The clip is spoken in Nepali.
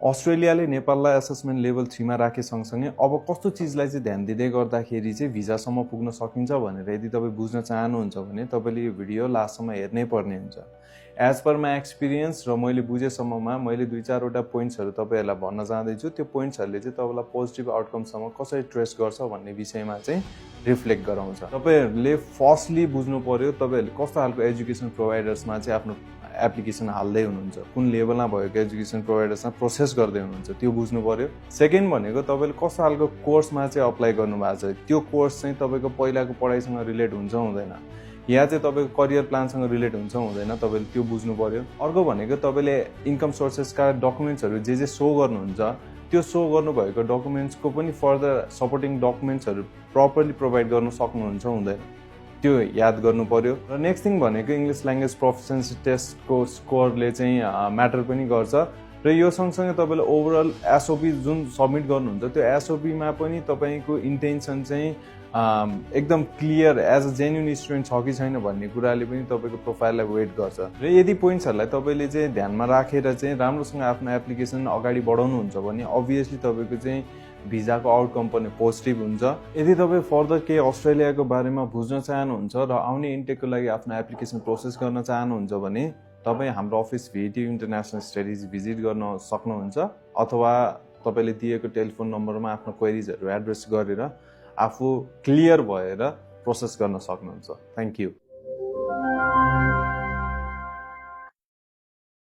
अस्ट्रेलियाले नेपाललाई असेसमेन्ट लेभल 3 मा राखे सँगसँगै अब कस्तो चिजलाई चाहिँ ध्यान दिँदै गर्दाखेरि चाहिँ भिजासम्म पुग्न सकिन्छ भनेर यदि तपाईँ बुझ्न चाहनुहुन्छ भने तपाईँले यो भिडियो लास्टसम्म हेर्नै पर्ने हुन्छ। एज पर माई एक्सपिरियन्स र मैले बुझेसम्ममा मैले 2-4वटा पोइन्ट्सहरू तपाईँहरूलाई भन्न चाहदैछु। त्यो पोइन्ट्सहरूले चाहिँ तपाईँलाई पोजिटिभ आउटकमसम्म कसरी ट्रेस गर्छ भन्ने विषयमा चाहिँ रिफ्लेक्ट गराउँछ। तपाईँहरूले फर्स्टली बुझ्नु पर्यो तपाईँहरूले कस्तो खालको एजुकेसन प्रोभाइडर्समा चाहिँ आफ्नो एप्लिकेसन हाल्दै हुनुहुन्छ, कुन लेभलमा भएको एजुकेसन प्रोभाइडर्समा प्रोसेस गर्दै हुनुहुन्छ त्यो बुझ्नु पर्यो। सेकेन्ड भनेको तपाईँले कस्तो खालको कोर्समा चाहिँ अप्लाई गर्नुभएको छ, त्यो कोर्स चाहिँ तपाईँको पहिलाको पढाइसँग रिलेट हुन्छ हुँदैन, या चाहिँ तपाईँको करियर प्लानसँग रिलेट हुन्छ हुँदैन, तपाईँले त्यो बुझ्नु पर्यो। अर्को भनेको तपाईँले इन्कम सोर्सेसका डकुमेन्ट्सहरू जे सो गर्नुहुन्छ त्यो सो गर्नुभएको डकुमेन्ट्सको पनि फर्दर सपोर्टिङ डकुमेन्ट्सहरू प्रपरली प्रोभाइड गर्न सक्नुहुन्छ हुँदैन, त्यो याद गर्नु पर्यो। र नेक्स्ट थिङ भनेको इङ्ग्लिस ल्याङ्ग्वेज प्रोफिसियन्सी टेस्टको स्कोरले चाहिँ म्याटर पनि गर्छ। र यो सँगसँगै तपाईँले ओभरअल एसओपी जुन सब्मिट गर्नुहुन्छ त्यो एसओपीमा पनि तपाईँको इन्टेन्सन चाहिँ एकदम clear as a genuine student छ कि छैन भन्ने कुराले पनि तपाईँको प्रोफाइललाई वेट गर्छ। र यदि पोइन्ट्सहरूलाई तपाईँले चाहिँ ध्यानमा राखेर चाहिँ राम्रोसँग आफ्नो एप्लिकेसन अगाडि बढाउनुहुन्छ भने अभियसली तपाईँको चाहिँ भिजाको आउटकम पनि पोजिटिभ हुन्छ। यदि तपाईँ फर्दर केही अस्ट्रेलियाको बारेमा बुझ्न चाहनुहुन्छ र आउने इन्टेकको लागि आफ्नो एप्लिकेसन प्रोसेस गर्न चाहनुहुन्छ भने तपाईँ हाम्रो office VET international studies visit गर्न सक्नुहुन्छ, अथवा तपाईँले दिएको टेलिफोन नम्बरमा आफ्नो क्वेरिजहरू एड्रेस गरेर आफू क्लियर भएर प्रोसेस गर्न सक्नुहुन्छ। Thank you.